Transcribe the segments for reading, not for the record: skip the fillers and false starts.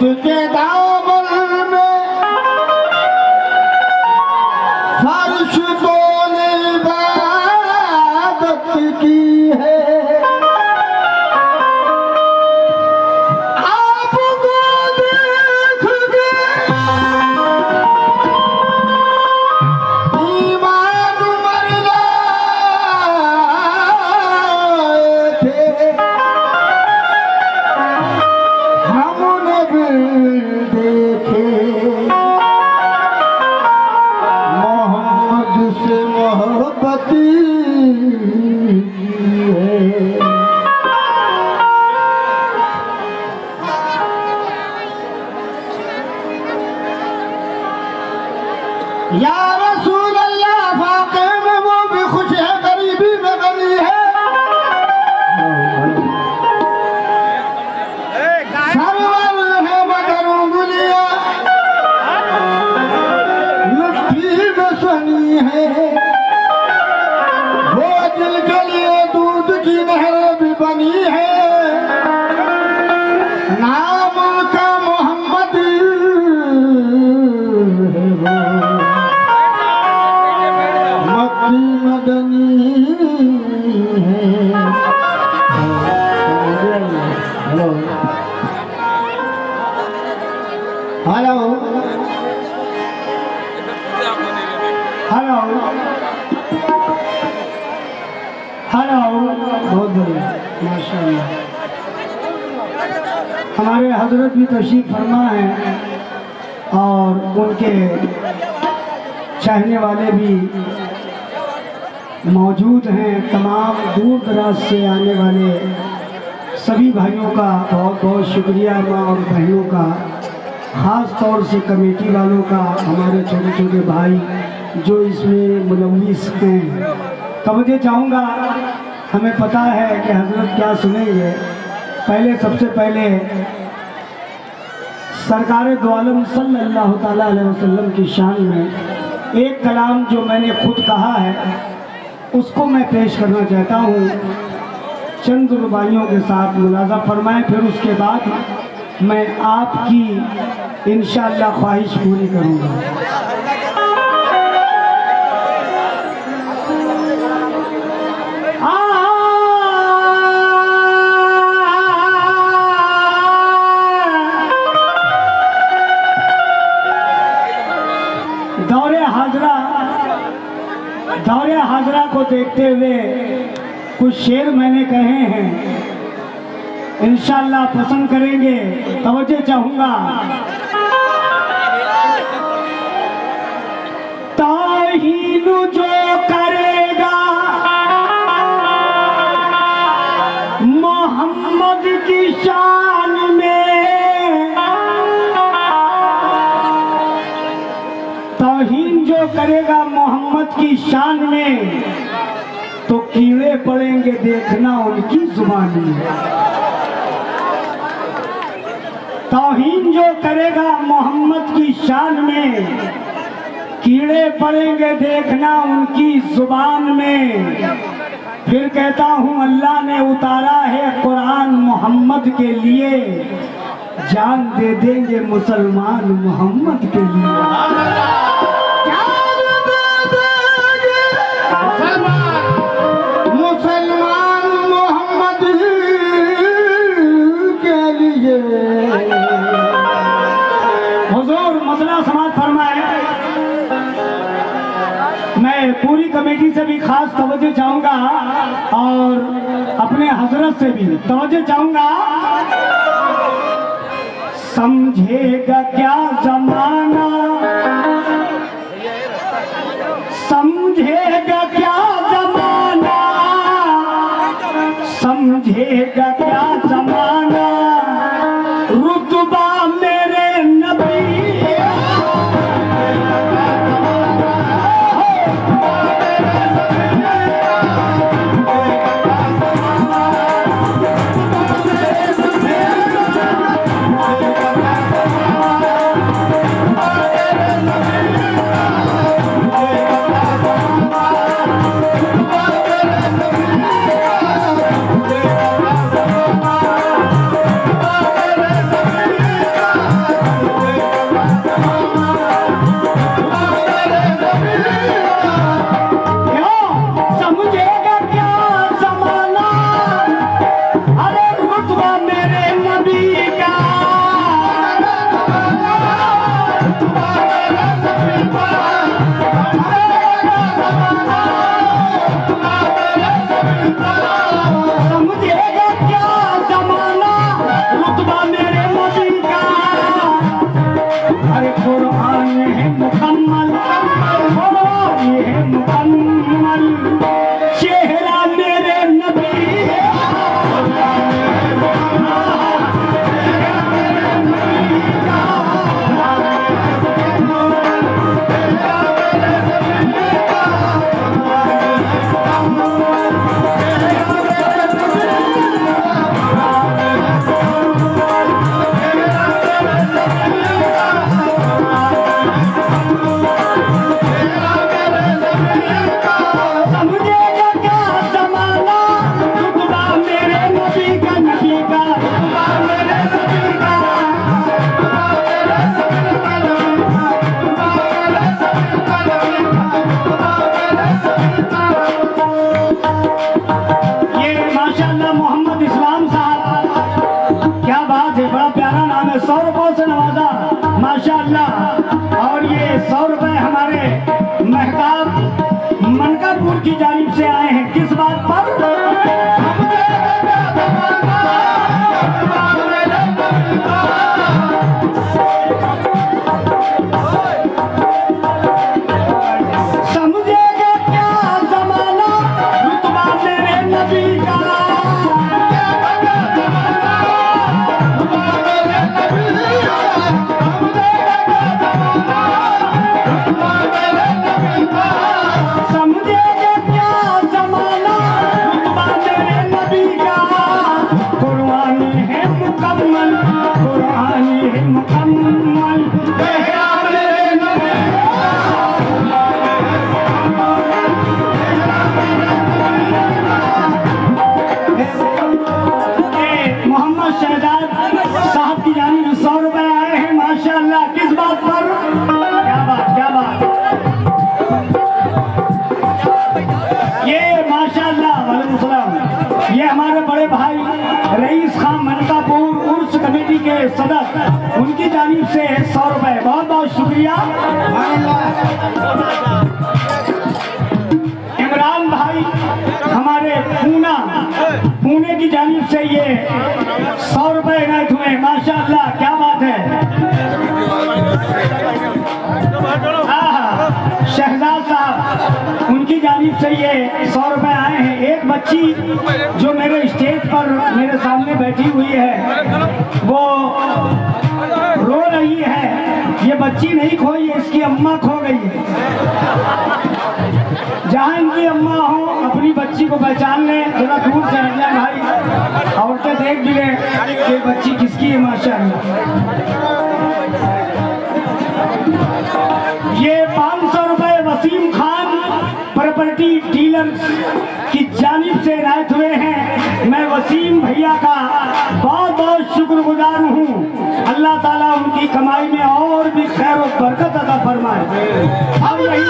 उसके दामन में फर्श तो ने इबादत की है। आपको देख के ईमान मर गए थे। हमने भी देखे मोहम्मद से मोहब्बत की है। या रसूल अल्लाह वाक़े में वो भी खुश है, गरीबी में गनी है। सरवर है मगर उंगलियां लुट्ठी में सनी है। वो दिल के लिए दूध की नहर भी बनी है। नाम उनका मोहम्मद है। वो मक्की मदनी है। हेलो हेलो हेलो बहुत बढ़िया माशाअल्लाह। हमारे हजरत भी तशरीफ फरमा है और उनके चाहने वाले भी मौजूद हैं। तमाम दूर दराज से आने वाले सभी भाइयों का बहुत बहुत शुक्रिया माँ और बहनों का, ख़ास तौर से कमेटी वालों का, हमारे छोटे छोटे भाई जो इसमें मुलव्विस हैं। तवज्जो चाहूँगा, हमें पता है कि हजरत क्या सुनेंगे। पहले सबसे पहले सरकार दो आलम सल्लल्लाहु ताला अलैहि वसल्लम की शान में एक कलाम जो मैंने खुद कहा है उसको मैं पेश करना चाहता हूँ। चंद रुबाइयों के साथ मुलाजा फरमाएं, फिर उसके बाद मैं आपकी इंशाअल्लाह ख्वाहिश पूरी करूँगा। दौरे हाजरा को देखते हुए कुछ शेर मैंने कहे हैं, इंशाअल्लाह पसंद करेंगे। तवज्जो चाहूँगा। ताहीन जो करेगा मोहम्मद की शान में, ताहीन जो करेगा मोहम्मद की शान में तो कीड़े पड़ेंगे देखना उनकी जुबान में। तौहीन जो करेगा मोहम्मद की शान में कीड़े पड़ेंगे देखना उनकी जुबान में। फिर कहता हूँ अल्लाह ने उतारा है कुरान मोहम्मद के लिए, जान दे देंगे मुसलमान मोहम्मद के लिए। मुसलमान मोहम्मद के लिए। हुजूर मसला समाज फरमाए। मैं पूरी कमेटी से भी खास तवज्जो चाहूँगा और अपने हजरत से भी तवज्जो चाहूँगा। समझेगा क्या जमाना, समझेगा क्या जमाना, समझेगा क्या जमाना रुतबा मेरे नबी। माशाअल्लाह, वालेकुम सलाम। ये हमारे बड़े भाई रईस खान मनकापुर उर्स कमेटी के सदस्य, उनकी जानिब से 100 रुपए, बहुत बहुत शुक्रिया। इमरान भाई हमारे पुणे की जानिब से ये 100 रुपए इनायत हुए, माशाअल्लाह, क्या बात है। शहजाद साहब, उनकी जानिब से ये 100 रुपए आए हैं। एक बच्ची जो मेरे स्टेज पर मेरे सामने बैठी हुई है, वो रो रही है। ये बच्ची नहीं खोई है, इसकी अम्मा खो गई है। जहाँ इनकी अम्मा हो, अपनी बच्ची को पहचान ले, थोड़ा दूर से हट जाए भाई, औरतें देख भी ले कि बच्ची किसकी है। माशाअल्लाह, ये 500 रुपए वसीम खान प्रॉपर्टी डीलर्स की जानिब से इनायत हुए हैं। मैं वसीम भैया का बहुत बहुत शुक्रगुजार हूँ। अल्लाह ताला उनकी कमाई में और भी खैर और बरकत अता फरमाए। अब यही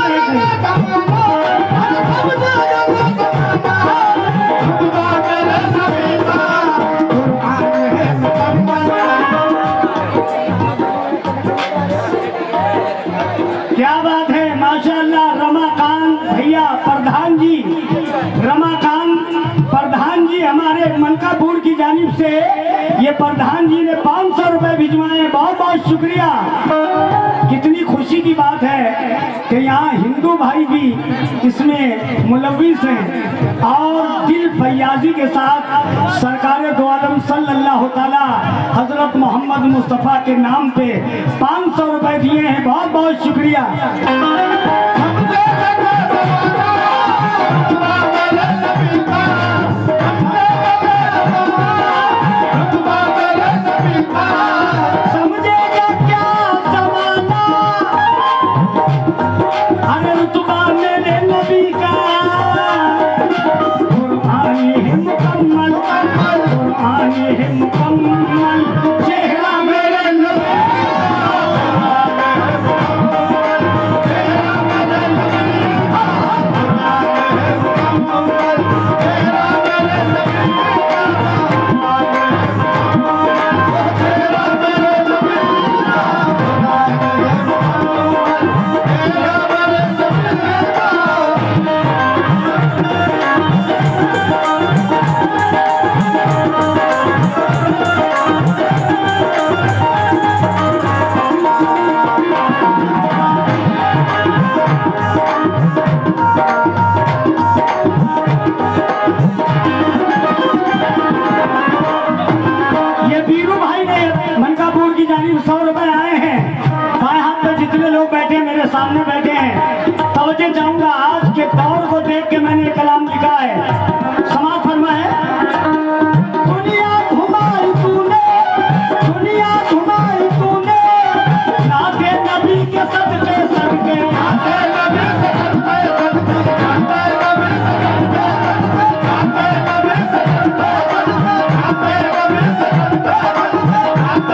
क्या बात है, माशाअल्लाह। रमाकांत भैया प्रधान जी, रमाकांत प्रधान जी हमारे मनकापुर की जानिब से ये प्रधान जी ने 500 रुपए भिजवाए, बहुत बहुत शुक्रिया। कितनी खुशी की बात है कि यहाँ हिंदू भाई भी इसमें मुलव्विस हैं और दिल फैयाजी के साथ सरकार दो आलम सल्लल्लाहु ताला हजरत मोहम्मद मुस्तफ़ा के नाम पे 500 रुपए दिए हैं, बहुत बहुत शुक्रिया। समझेगा क्या जमाना, अरे रुतबा मेरे नबी का, कुरान है मुकम्मल, कुरान है मुकम्मल, चेहरा मेरे नबी मनकापुर की जानिब 100 रुपए आए हैं। बाएं हाथ में जितने लोग बैठे मेरे सामने बैठे हैं, तवज्जो चाहूंगा। आज के दौर को देख के मैंने कलाम लिखा है, समाज फरमा है। दुनिया घुमाई तूने, दुनिया घुमाई तूने, नाते नबी के सदके सदके, नाते नबी के सदके सदके, नाते नबी के सदके सदके, नाते नबी के सदके सदके, नाते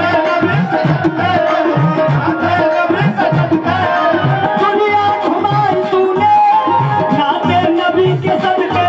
नबी के सदके दुनिया घुमाई तूने, नाते नबी के सदके।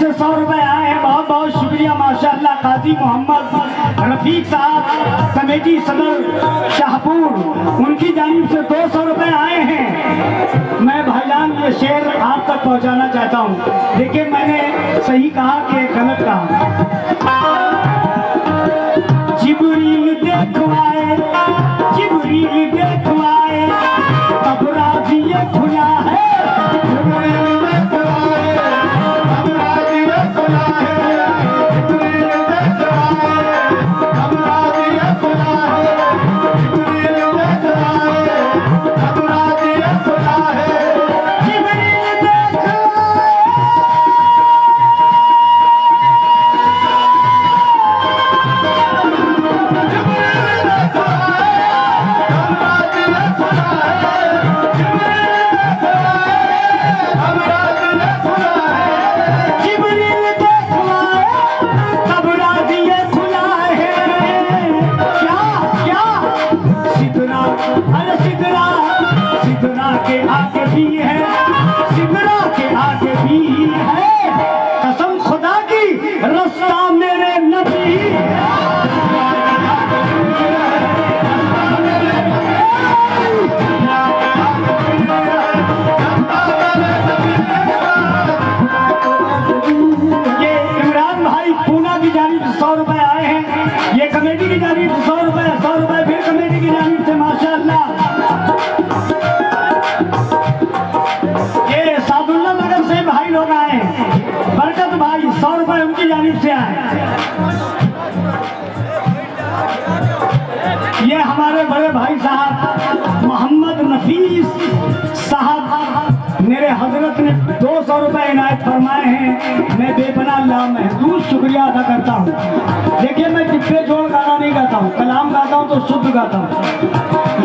से 100 रुपए आए हैं, बहुत बहुत शुक्रिया माशाअल्लाह। काजी मोहम्मद रफीक साहब कमेटी सदर शाहपुर, उनकी जानिब से 200 रुपए आए हैं। मैं भाईजान ये शेर आप तक पहुंचाना चाहता हूं। देखिए मैंने सही कहा कि गलत कहा। जिब्रील देखवाए, जिब्रील देखवाए, अब राज़िए खुला है। ये हमारे बड़े भाई साहब मोहम्मद नफीस साहब मेरे हजरत ने 200 रुपए इनायत फरमाए हैं। मैं बेपनाह लामहदूद शुक्रिया अदा करता हूँ। देखिए मैं टिप्पे जोड़ गाना नहीं गाता हूँ, कलाम गाता हूँ तो शुद्ध गाता हूँ।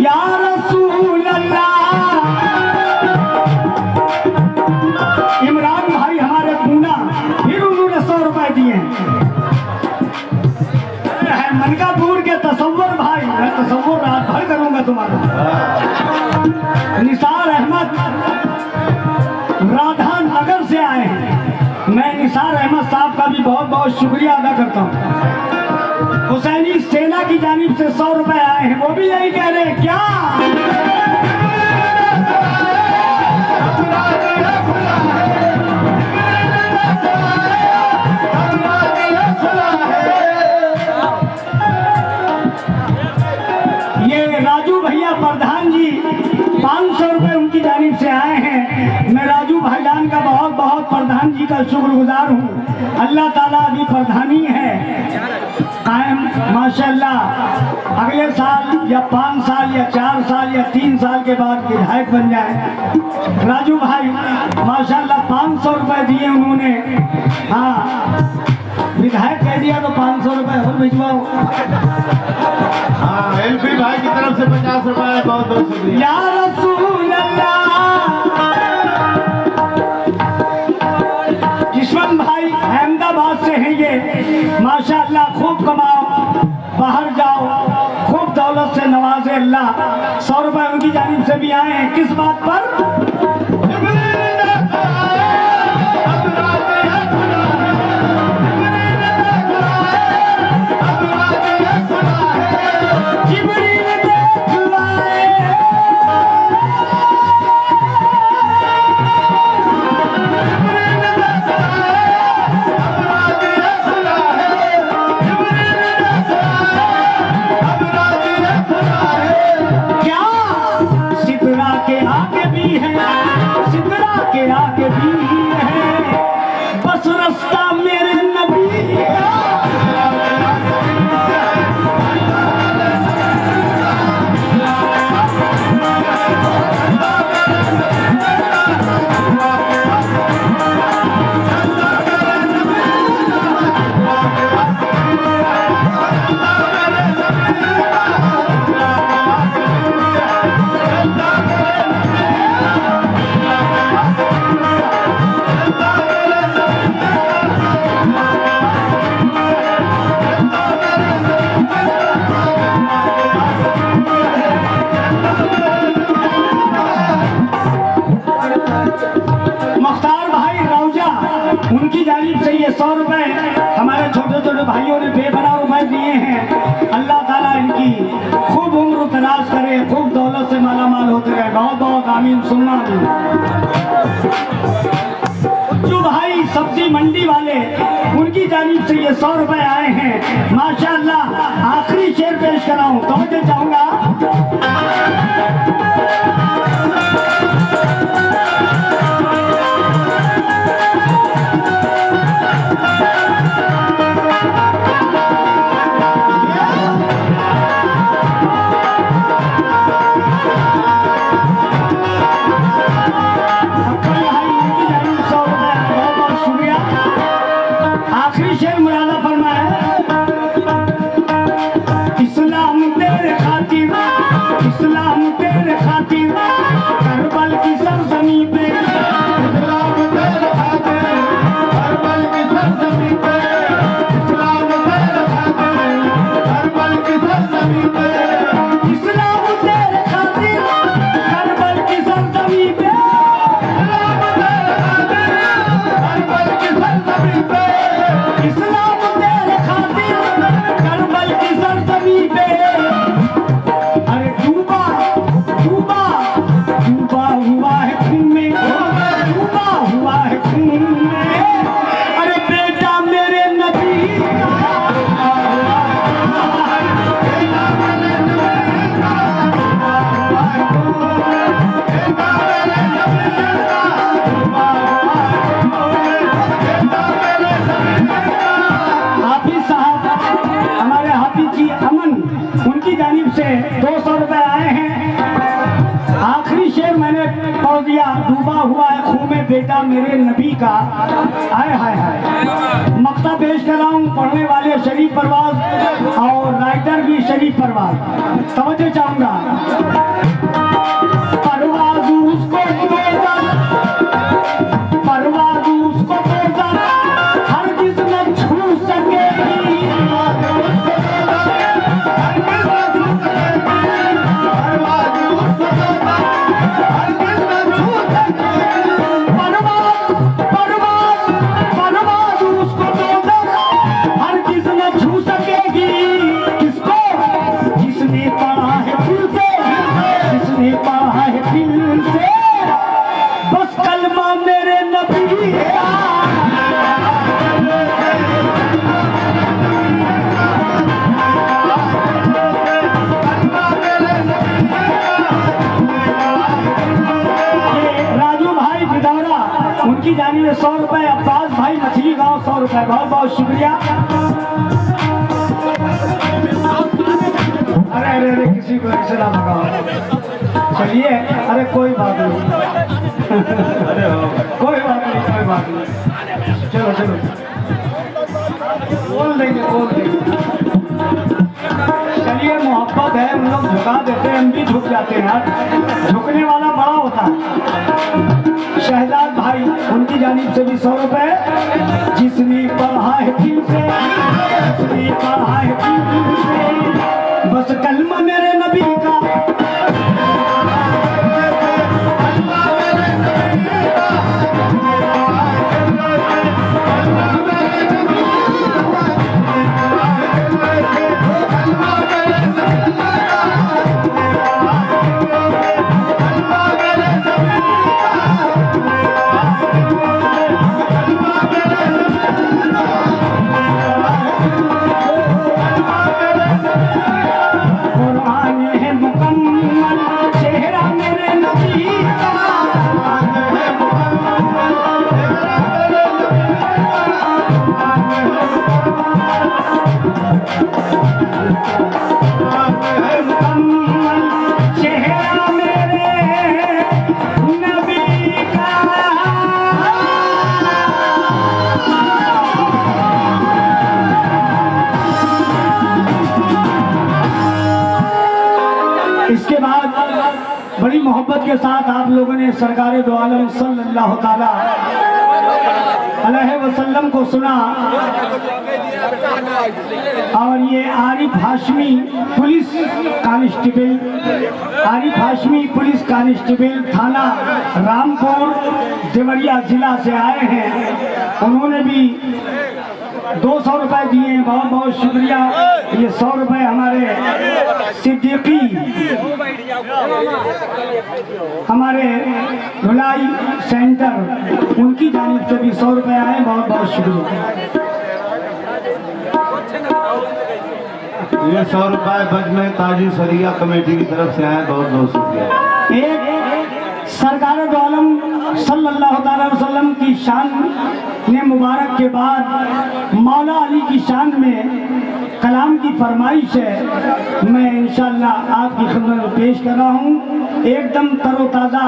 या रसूल अल्लाह। इमरान भाई हमारे पूना, फिर उन्होंने 100 रुपए दिए। मनकापुर के तसव्वुर भाई, मैं तसव्वुर रात भर करूंगा तुम्हारा। निसार अहमद राधा नगर से आए हैं। मैं निसार अहमद साहब का भी बहुत बहुत शुक्रिया अदा करता हूँ। हुसैनी सेना की जानिब से 100 रुपए आए हैं, वो भी यही कह रहे हैं क्या प्रधान जी 500 रुपए उनकी जानिब से आए हैं। मैं राजू भाईजान का बहुत बहुत प्रधान जी का शुक्रगुजार हूँ। अल्लाह ताला अभी प्रधानी है कायम माशाअल्लाह। अगले साल या 5 साल या 4 साल या 3 साल के बाद विधायक बन जाए। राजू भाई माशाअल्लाह 500 रुपए दिए उन्होंने। हाँ विधायक कह दिया तो 500 रुपए और भिजवाओ। हाँ एलपी भाई की तरफ से 50 रुपए बहुत बहुत शुक्रिया। या रसूल अल्लाह। किस्मत भाई अहमदाबाद से हैं ये माशाअल्लाह। खूब कमाओ, बाहर जाओ, खूब दौलत से नवाजे अल्लाह। 100 रुपए उनकी जानिब से भी आए हैं। किस बात पर? उनकी जानिब से ये 100 रुपए हमारे छोटे छोटे भाइयों ने बेपनाह रुपए दिए हैं। अल्लाह ताला इनकी खूब उम्र दराज करे, खूब दौलत से माला माल होते रहे। बहुत बहुत आमीन सुनना आमीन। जो भाई सब्जी मंडी वाले, उनकी जानिब से ये 100 रुपए आए हैं। माशाअल्लाह आखिरी शेर पेश कराऊं तो मुझे चाहूंगा से 200 रुपए आए हैं। आखिरी शेर मैंने पढ़ दिया, डूबा हुआ है खून में बेटा मेरे नबी का। हाय हाय हाय। मक्ता पेश कर रहा हूँ, पढ़ने वाले शरीफ परवाज और राइटर भी शरीफ परवाज। समझना चाहूंगा परवाज उसको देगा, परवाज उसको देगा, हर किस न छू सकेगी, उनकी जानी में 100 रुपए। अब्बास भाई मछली गांव 100 रुपए। बहुत बहुत शुक्रिया। अरे अरे अरे किसी को ऐसे ना लगाओ। चलिए, अरे कोई बात नहीं, कोई बात नहीं, कोई बात नहीं। चलो चलो बोल देंगे, बोल देंगे। चलिए, मोहब्बत है, हम लोग झुका देते हैं, हम भी झुक जाते हैं यार। झुकने वाला बड़ा होता है। शहजाद भाई, उनकी जानिब से भी 100 रुपए। जिसने पढ़ा है दिल से, जिसने पढ़ा है दिल से, बस कलमा मेरे नबी का, इसके बाद बड़ी मोहब्बत के साथ आप लोगों ने सरकार दो आलम सल्लल्लाहु ताला अलैहि वसल्लम को सुना। और ये Arif Hashmi police constable, Arif Hashmi police constable थाना रामपुर देवरिया जिला से आए हैं, उन्होंने भी 200 रुपए दिए हैं, बहुत बहुत शुक्रिया। ये 100 रुपए हमारे सिद्दीकी, हमारे धुलाई सेंटर, उनकी जानिब से भी 100 रुपए आए, बहुत बहुत शुक्रिया। ये 100 रुपए बज में ताजी सरिया कमेटी की तरफ से आए, बहुत बहुत शुक्रिया। एक सरकार दो आलम सल्लल्लाहु अलैहि वसल्लम की शान ने मुबारक के बाद मौला अली की शान में कलाम की फरमाइश है, मैं इंशाअल्लाह आपकी खिदमत में पेश कर रहा हूँ। एकदम तरोताज़ा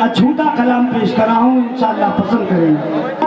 अछूता कलाम पेश कर रहा हूँ, इंशाअल्लाह पसंद करेंगे।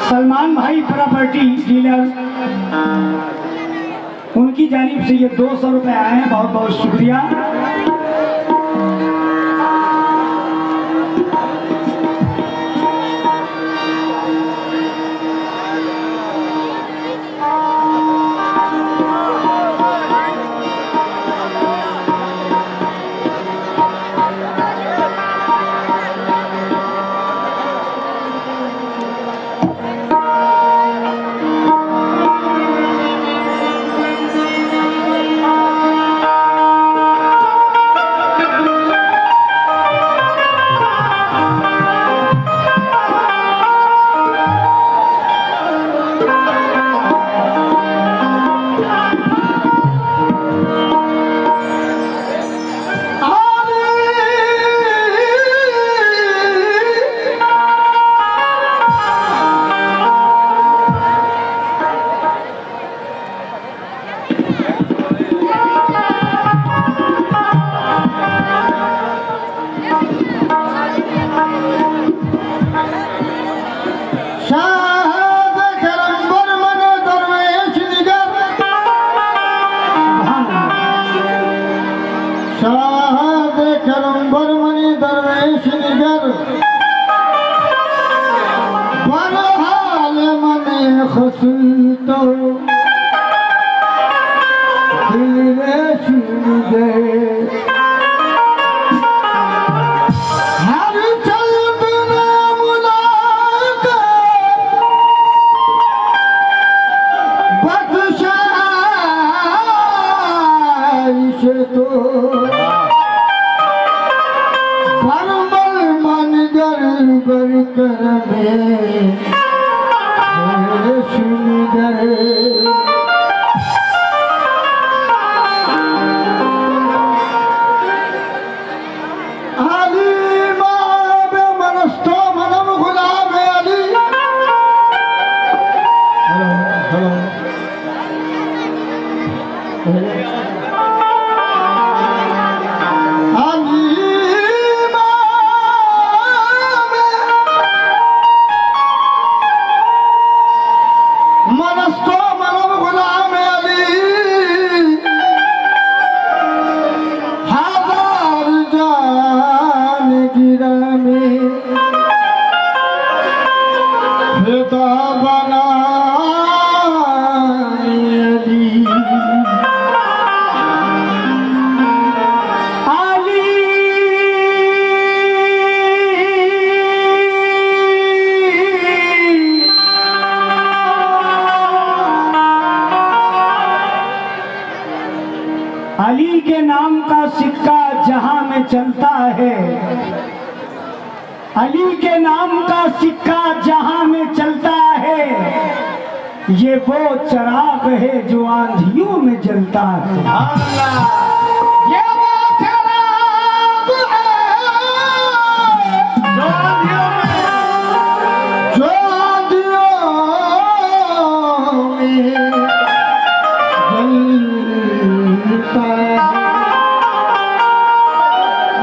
सलमान भाई प्रॉपर्टी डीलर, उनकी जानिब से ये 200 रुपए आए हैं, बहुत बहुत शुक्रिया। मनस्तो मनम गुलाम अली अली के नाम का सिक्का जहां में चलता है, अली के नाम का सिक्का जहां में चलता है, ये वो चिराग है जो आंधियों में जलता है। ये वो चिराग है जो आंधियों में जलता है।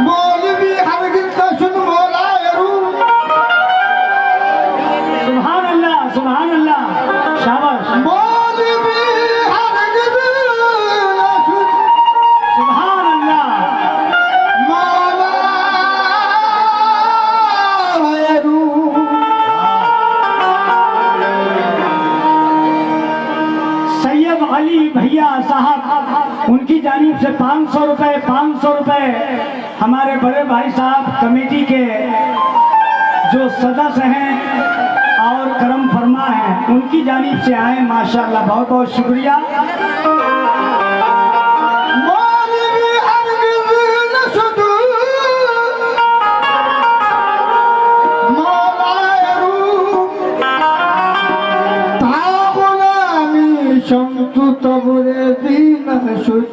मौलवी हरगिज़ न सुन मौलाए रूम। सुभान अल्लाह, सुभान अल्लाह, शाबाश। मौलवी हरगिज़ न सुन सुभान अल्लाह। मौलाए रूम। सैयद अली भैया साहब, उनकी जानिब से 500 रुपए, 500 रुपए हमारे बड़े भाई साहब कमेटी के जो सदस्य हैं और करम फरमा हैं, उनकी जानिब से आए। माशाअल्लाह, बहुत बहुत शुक्रिया। मौलवी हरगिज़ न सुन मौलाए रूम। ता गुलामी शम्स तबरेज़ी न शुद।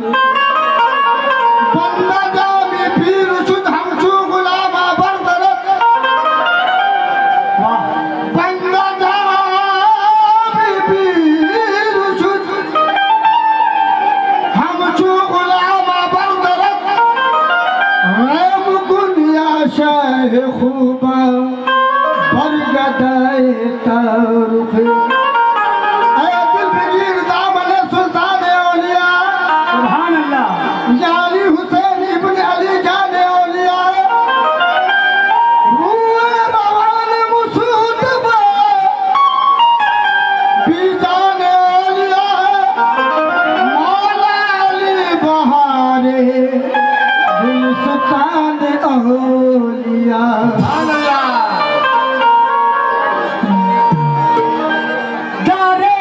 बंदा जामी पीर शुद हमशु गुलामा बरदरत। वाह, बंदा जामी पीर शुद हमशु गुलामा बरदरत। रैम गुनिया शाह खूबा बरगदाए तारुख। ऐ दिल बगीर दामन सुल्तान औलिया सुभान अल्लाह। याली हुसैन इब्न अली जान औलिया। रूए रवान मुसूदबा बीजान औलिया। मौला अली बहारे गुलस्तान औलिया। दारे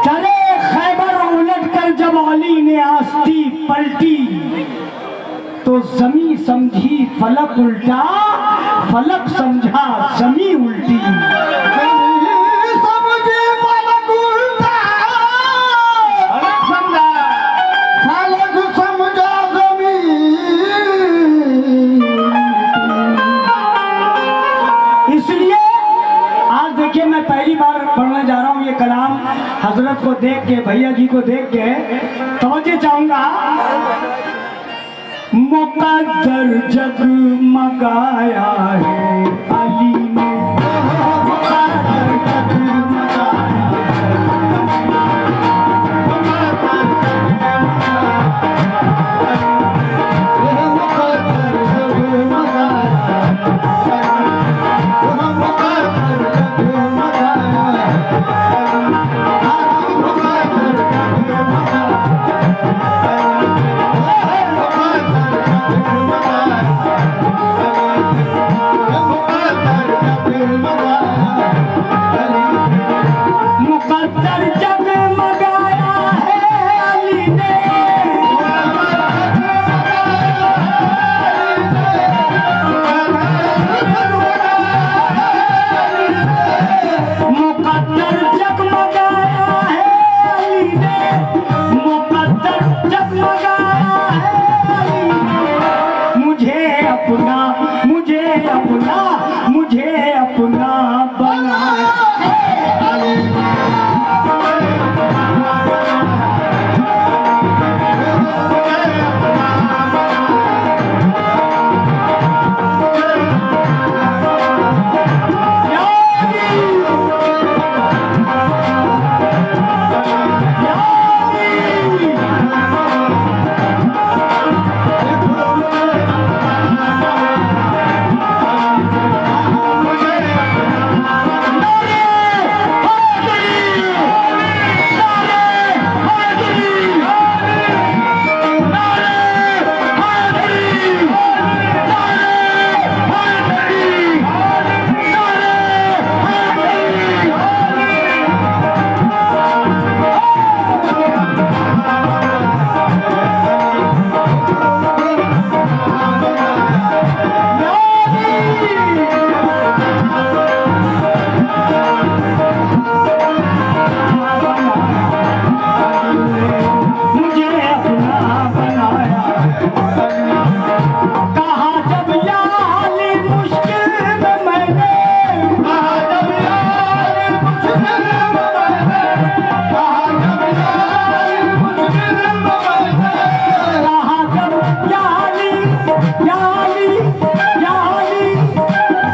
दरे खैबर उलट कर जब अली ने आस्ती पलटी, तो जमी समझी फलक उल्टा, फलक समझा जमी उल्टी। समझे फलक उल्टा, फलक समझा ज़मीन। इसलिए आज देखिए, मैं पहली बार पढ़ने जा रहा हूँ ये कलाम। हजरत को देख के, भैया जी को देख के तवज्जो चाहूंगा। मुकद्दर जगमगाया है अली ने, मुकद्दर जगमगाया है।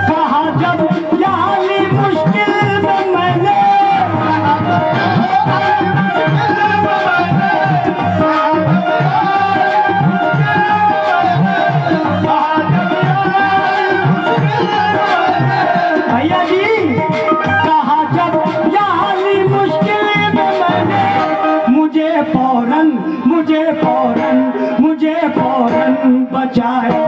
कहा जब या अली मुश्किल में मैंने भैया जी कहा जब या अली मुश्किल में मैंने मुझे फौरन बचाया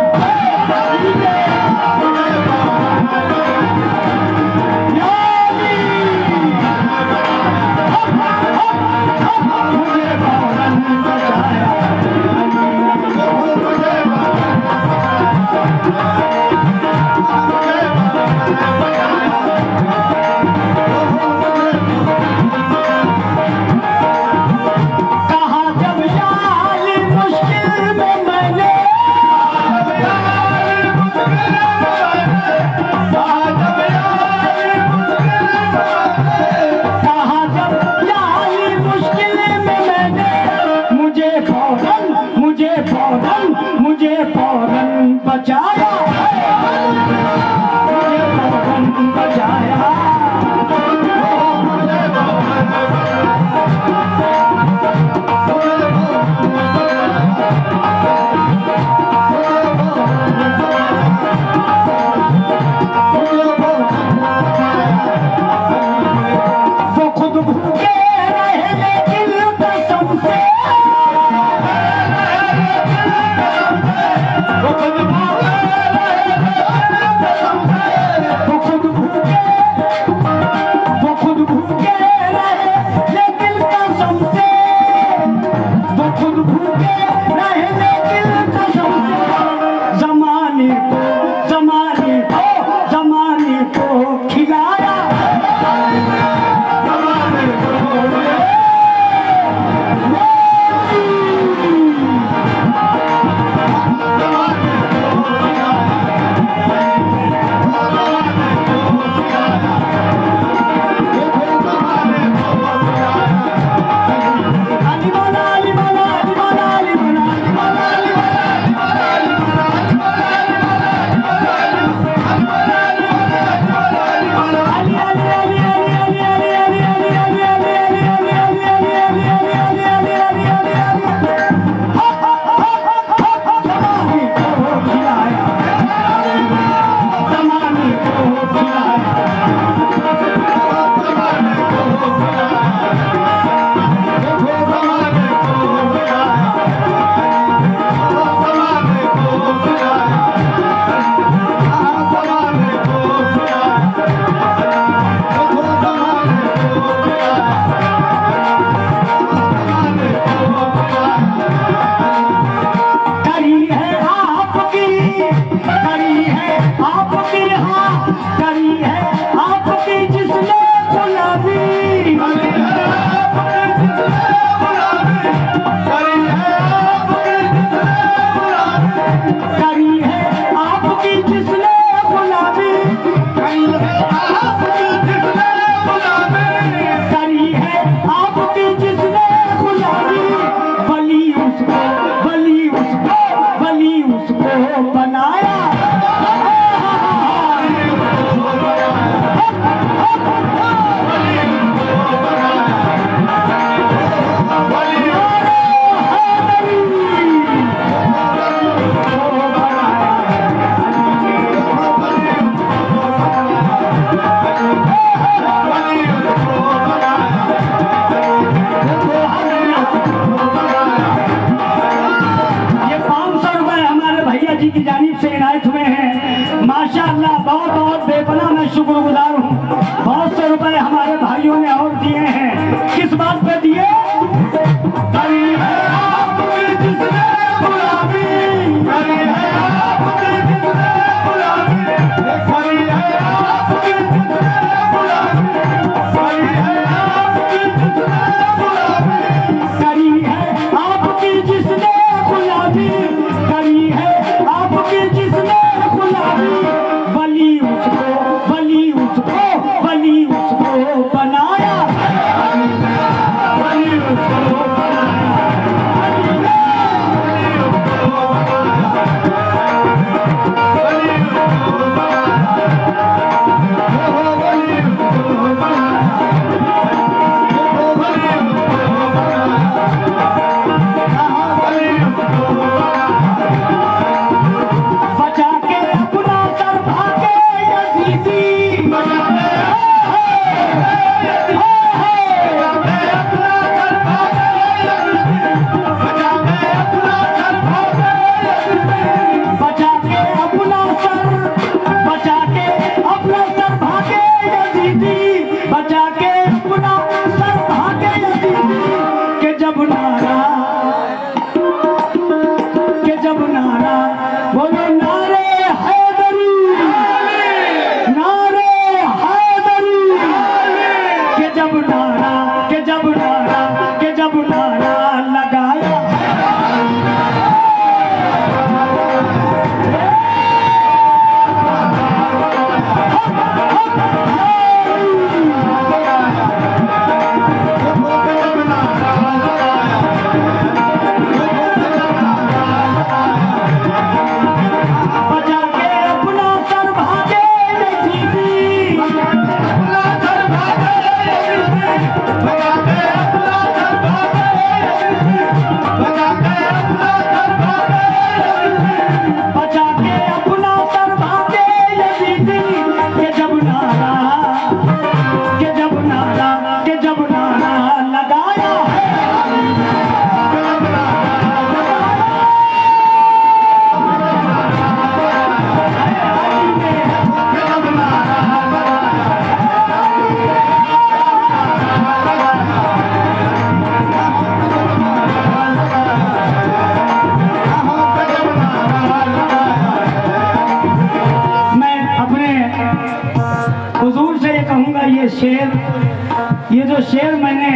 मुझे फौरन बचाया वो खुद भूखे रहे लेकिन कसम से जमाने को खिलाया शुक्रगुजार हूँ। बहुत से रुपए हमारे भाइयों ने और दिए हैं। किस बात पे दिए? बली उसको ये जो शेर मैंने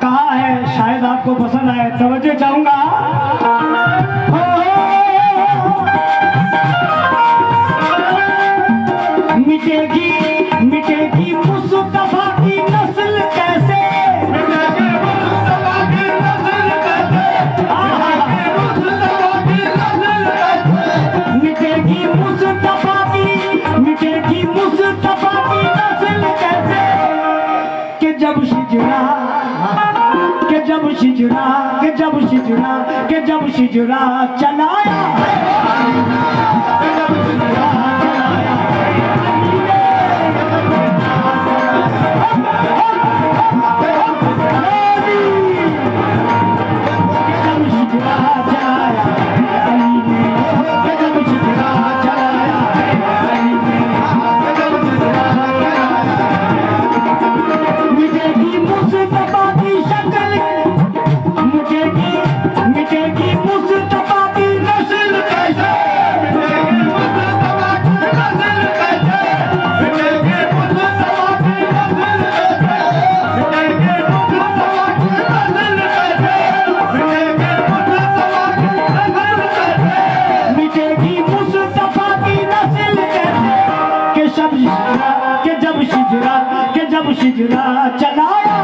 कहा है शायद आपको पसंद आए। तवज्जो चाहूंगा। मिटेगी मिटेगी मुस्तफा की नस्ल कैसे, मिटेगी मुस्तफा की नस्ल कैसे, मिटेगी मुस्तफा की नस्ल कैसे, कि जब शिजरा चलाया, जब शिजरा चलाया,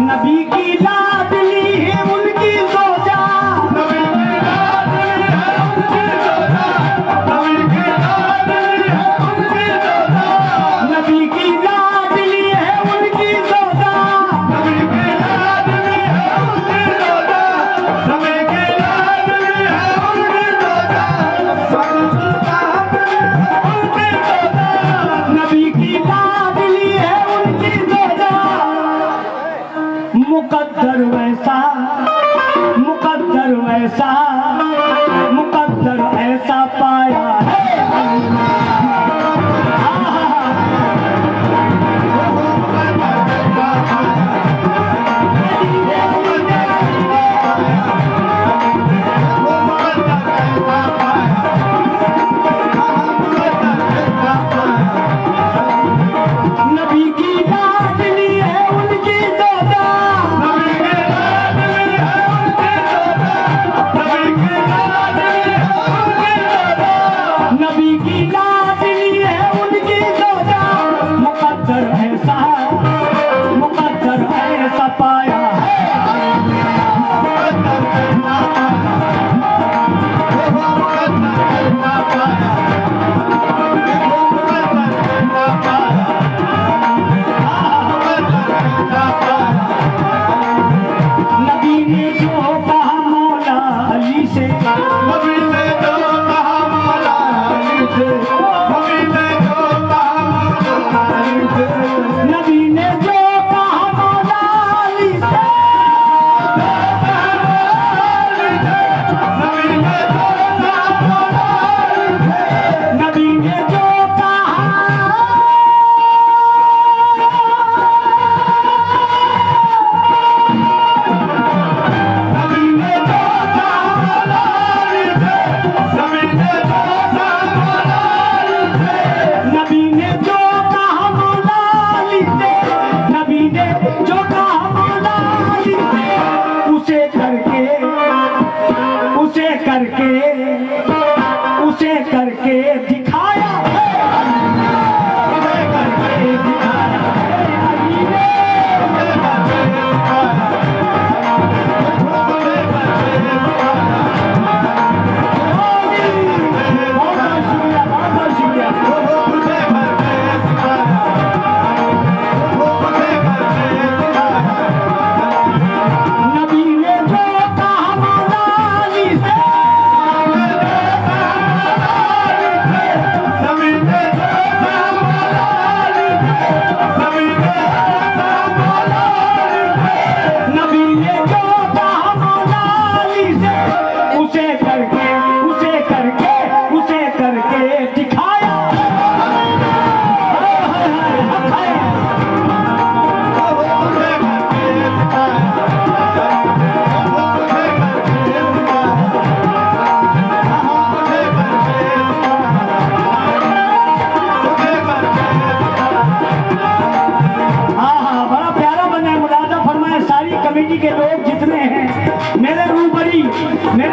नबी की लाडली है उनकी जोजा, नबी की लाडली है उनकी जोजा, नबी की लाडली है उनकी जोजा, मुकद्दर वैसा मुकद्दर ऐसा पाया है। नबी की लाडली है उनकी जोजा, नबी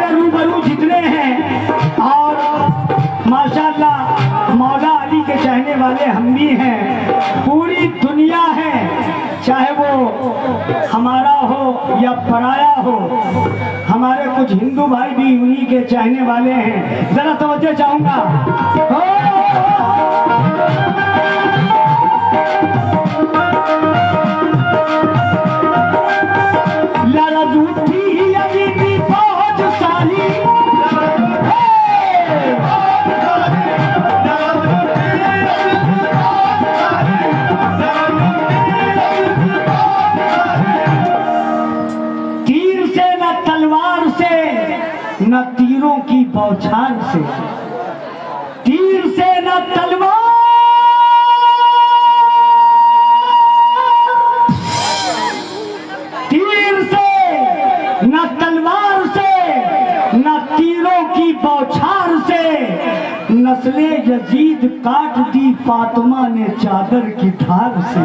मेरे रूबरू जितने हैं और माशाअल्लाह मौला अली के चाहने वाले हम भी हैं, पूरी दुनिया है, चाहे वो हमारा हो या पराया हो, हमारे कुछ हिंदू भाई भी उन्हीं के चाहने वाले हैं। जरा तवज्जो चाहूंगा। लाला झूठी अजीबी फौज सारी, तीर से न तलवार से न तीरों की बौछार से, तीर से न तलवार, तीर से न तलवार से न तीरों की बौछार से नस्ले यजीद काट दी फातिमा ने चादर की धार से,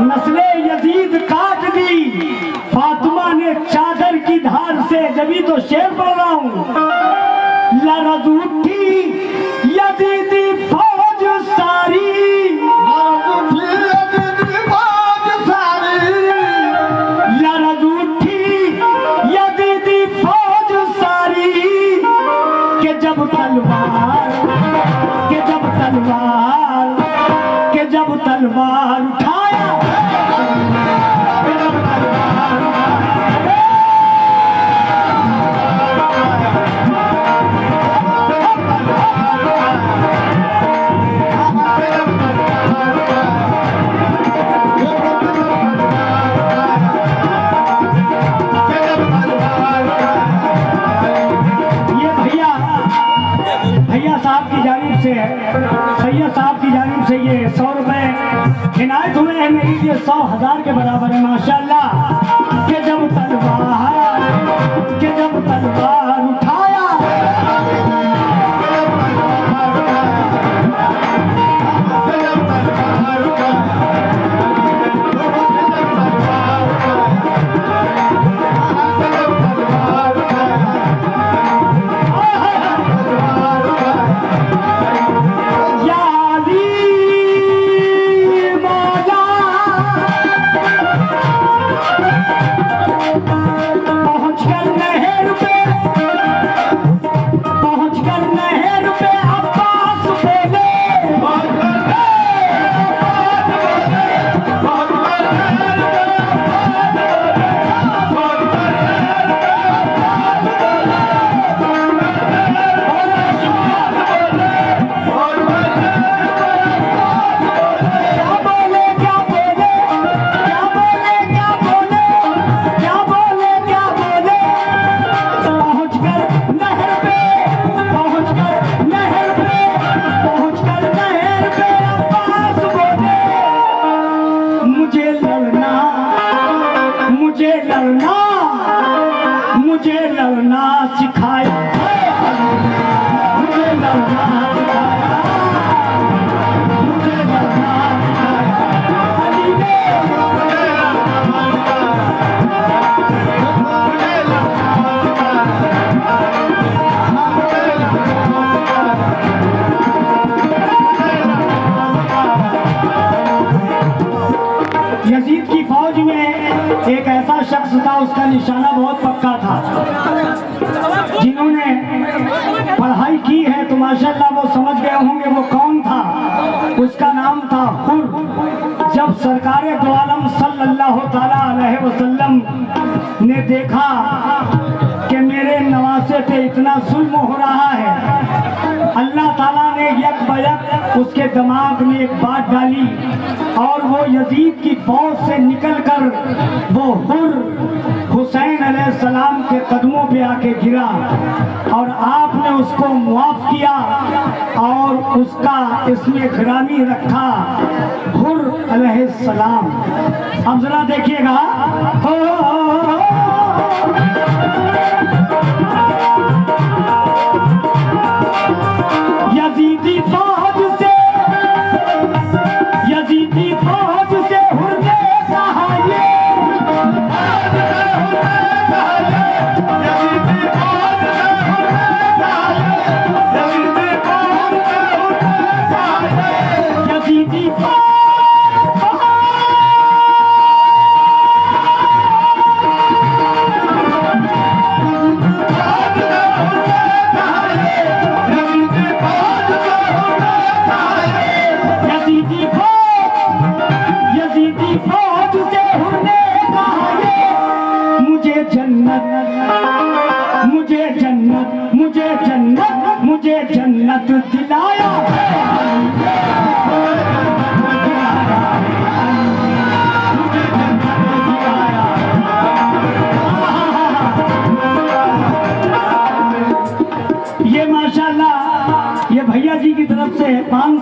नस्ले यजीद काट दी फातिमा ने चादर की धार से। जब तो शेर पढ़ रहा हूँ। लरज़ उठी यजीदी फौज सारी, लरज़ उठी यजीदी फौज सारी, के जब तलवार, के जब तलवार, के जब तलवार उठाया, के जब तलवार सैयद साहब की जानिब से ये 100 रुपए इनायत हुए हैं मेरी लिए, 100,000 के बराबर है माशाअल्लाह। के जब तलवार, के जब तलवार उठाया, मुझे लड़ना सिखाया, मुझे लड़ना सिखाया, मुझे लड़ना सिखाया अली ने, यजीद की फौज में एक ऐसा शख्स था, उसका निशाना बहुत पक्का था। जिन्होंने पढ़ाई की है तो माशाल्लाह वो समझ गए होंगे वो कौन था। उसका नाम था हुर। जब सरकारे दो आलम सल्लल्लाहु ताला अलैहि वसल्लम ने देखा कि मेरे नवासे पे इतना जुल्म हो रहा है, अल्लाह ताला ने यक बयक उसके दिमाग में एक बात डाली और वो यजीद की फौज से निकलकर वो हुर हुसैन अलैहिस्सलाम के कदमों पे आके गिरा और आपने उसको मुआफ किया और उसका इसमें गिरामी रखा हुर अलैहिस्सलाम। अब जरा देखिएगा, यजीदी फौज से, यजीदी फौज से हुर ने कहा ये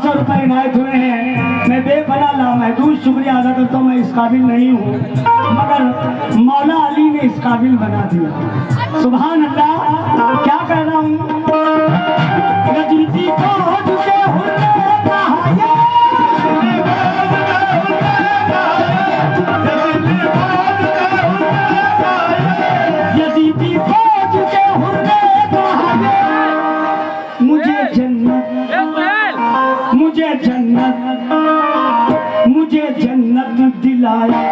500 रुपए इनायत हुए हैं। मैं बेपनाह लामहदूद शुक्रिया अदा करता हूँ। मैं इस काबिल नहीं हूँ, मगर मौला अली ने इस काबिल बना दिया। सुभान अल्लाह। क्या कह रहा हूँ? यजीदी फौज के हुर्रे नहाए, यजीदी फौज के हुर्रे नहाए, मुझे जन्नत, मुझे जन्नत, मुझे जन्नत दिलाया।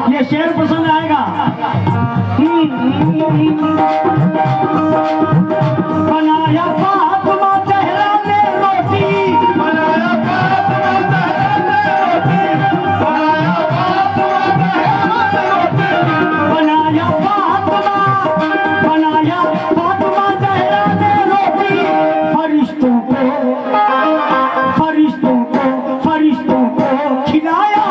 ये शेर पसंद आएगा। बनाया फातिमा ज़हरा ने रोटी, बनाया फातिमा ज़हरा ने रोटी, बनाया फातिमा ज़हरा ने रोटी, बनाया फातिमा, बनाया फातिमा ज़हरा ने रोटी। फरिश्तों को, फरिश्तों को, फरिश्तों को खिलाया।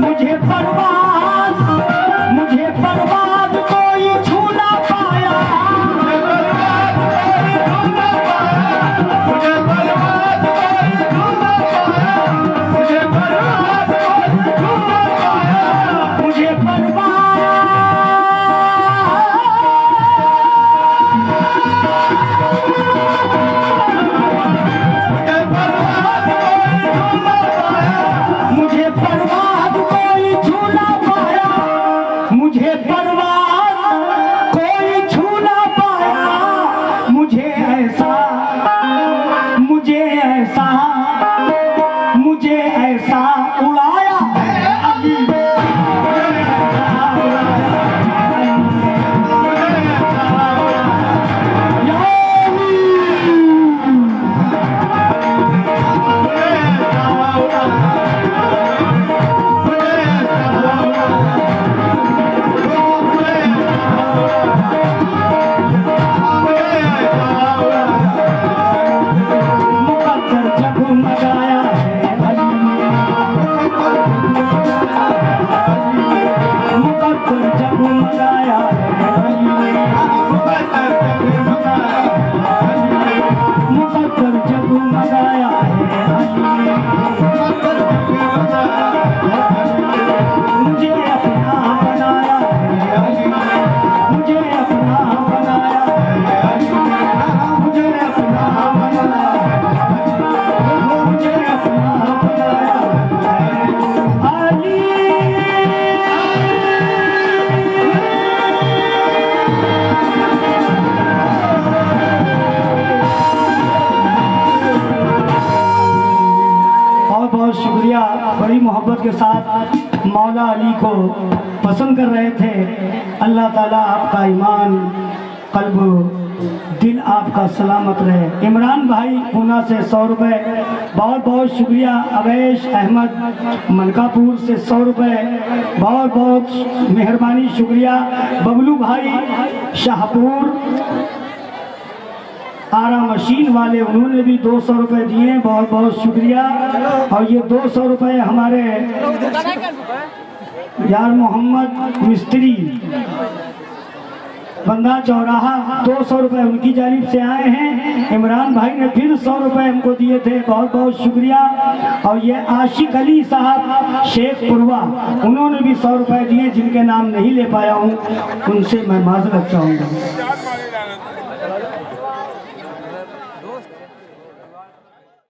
मुझे बर्बाद, मुझे बर्बाद कोई छू ना पाया, मुझे बर्बाद कोई छू ना पाया, मुझे बर्बाद कोई छू ना पाया, मुझे बर्बाद। मुझे बर्बाद कोई छू ना पाया, मुझे ऐसा, मुझे ऐसा, मुझे ऐसा उड़ाया अली, शुक्रिया। बड़ी मोहब्बत के साथ मौला अली को पसंद कर रहे थे। अल्लाह ताला आपका ईमान, कल्ब, दिल आपका सलामत रहे। इमरान भाई पूना से 100 रुपये, बहुत बहुत शुक्रिया। अवैश अहमद मनकापुर से 100 रुपये, बहुत बहुत मेहरबानी, शुक्रिया। बबलू भाई शाहपुर आरा मशीन वाले, उन्होंने भी 200 रुपये दिए, बहुत बहुत शुक्रिया। और ये 200 रुपये हमारे यार मोहम्मद मिस्त्री बंदा चौराहा 200 रुपये उनकी जानिब से आए हैं। इमरान भाई ने फिर 100 रुपये हमको दिए थे, बहुत बहुत शुक्रिया। और ये आशिक अली साहब शेखपुरवा, उन्होंने भी 100 रुपये दिए, जिनके नाम नहीं ले पाया हूँ उनसे मैं माजरत चाहूँगा।